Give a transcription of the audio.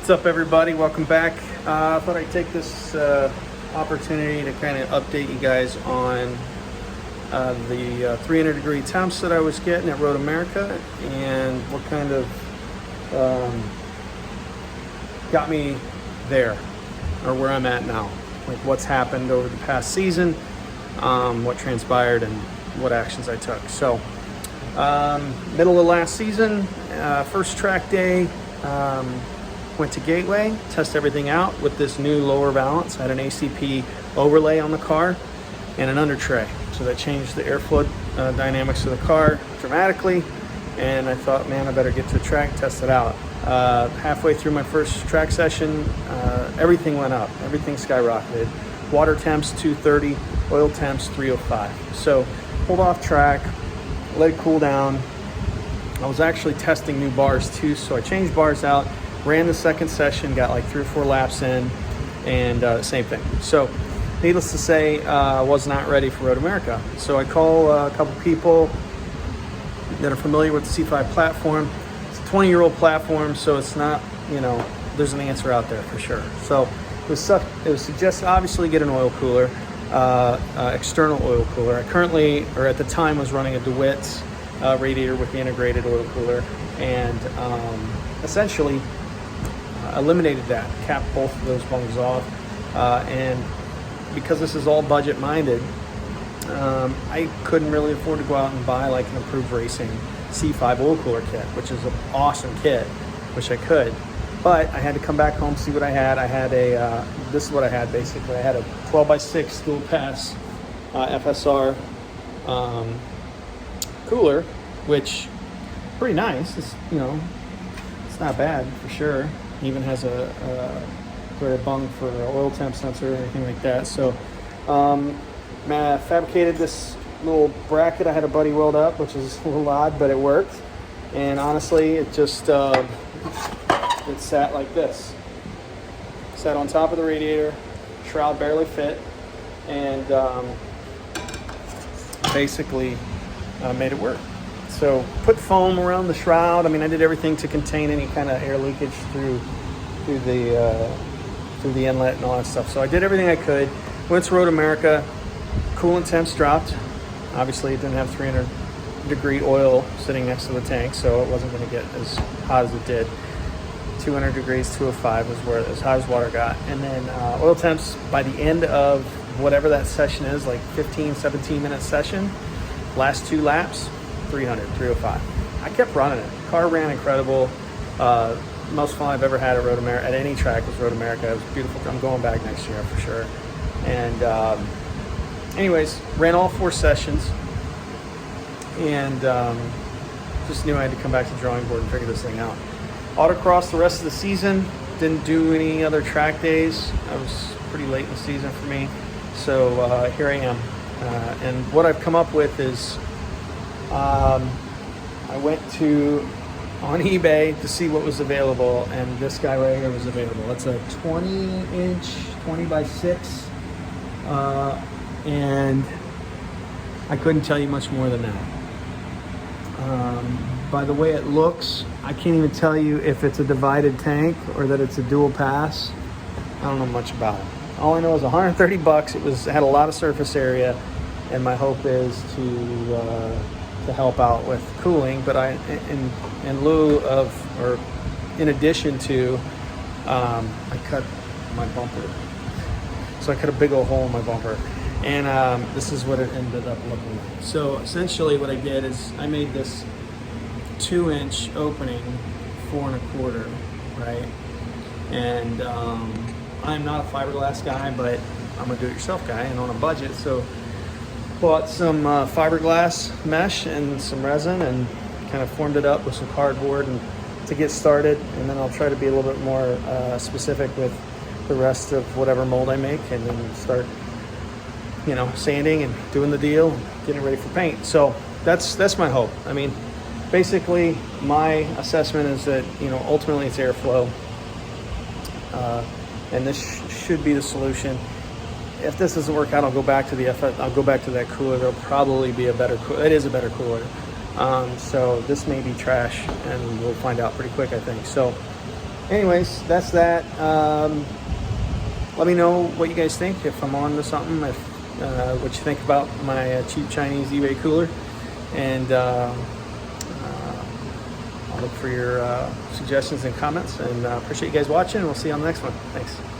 What's up, everybody? Welcome back. I thought I'd take this opportunity to kind of update you guys on the 300-degree temps that I was getting at Road America and what kind of got me there, or where I'm at now. Like what's happened over the past season, what transpired, and what actions I took. So, middle of last season, first track day, went to Gateway, test everything out with this new lower balance. I had an ACP overlay on the car and an under tray. So that changed the airflow dynamics of the car dramatically. And I thought, man, I better get to the track and test it out. Halfway through my first track session, everything went up. Everything skyrocketed. Water temps 230, oil temps 305. So pulled off track, let it cool down. I was actually testing new bars too, so I changed bars out. Ran the second session, got like 3 or 4 laps in, and same thing. So, needless to say, I was not ready for Road America. So I call a couple people that are familiar with the C5 platform. It's a 20-year-old platform, so it's not, there's an answer out there for sure. So it was suggested, obviously, get an oil cooler, external oil cooler. I currently, or at the time, was running a DeWitt's radiator with the integrated oil cooler, and essentially eliminated that, capped both of those bungs off, and because this is all budget minded, I couldn't really afford to go out and buy like an approved racing C5 oil cooler kit, which is an awesome kit, which I could, but I had to come back home, see what I had. I had this is what I had basically. I had a 12x6 dual pass FSR cooler, which pretty nice. It's it's not bad for sure. Even has a bung for oil temp sensor or anything like that. So I fabricated this little bracket. I had a buddy weld up, which is a little odd, but it worked. And honestly, it just it sat like this. Sat on top of the radiator, shroud barely fit, and basically made it work. So put foam around the shroud. I mean, I did everything to contain any kind of air leakage through the inlet and all that stuff. So I did everything I could. Went to Road America. Coolant temps dropped. Obviously, it didn't have 300-degree oil sitting next to the tank, so it wasn't going to get as hot as it did. 200 degrees, 205 was where as hot as water got. And then oil temps by the end of whatever that session is, like 15, 17-minute session, last 2 laps, 300, 305. I kept running it. The car ran incredible. Most fun I've ever had at Road America, at any track, was Road America. It was beautiful. I'm going back next year for sure. And anyways, ran all 4 sessions, and just knew I had to come back to the drawing board and figure this thing out. Autocross the rest of the season. Didn't do any other track days. I was pretty late in the season for me. So here I am. And what I've come up with is I went on eBay to see what was available, and this guy right here was available. It's a 20-inch, 20x6, and I couldn't tell you much more than that. By the way it looks, I can't even tell you if it's a divided tank or that it's a dual pass. I don't know much about it. All I know is $130. It had a lot of surface area, and my hope is to help out with cooling. But in lieu of, or in addition to, I cut my bumper. So I cut a big old hole in my bumper, and this is what it ended up looking like. So essentially what I did is I made this 2-inch opening 4 1/4, right? And I'm not a fiberglass guy, but I'm a do-it-yourself guy and on a budget, so bought some fiberglass mesh and some resin and kind of formed it up with some cardboard and to get started, and then I'll try to be a little bit more specific with the rest of whatever mold I make, and then start sanding and doing the deal and getting ready for paint. So that's my hope. I mean, basically my assessment is that ultimately it's airflow, and this should be the solution. If this doesn't work out, I'll go back to that cooler. There'll probably be a better cooler. It is a better cooler. So this may be trash, and we'll find out pretty quick, I think. So anyways, that's that. Let me know what you guys think, if I'm on to something, if what you think about my cheap Chinese eBay cooler, and I'll look for your suggestions and comments, and appreciate you guys watching, and we'll see you on the next one. Thanks.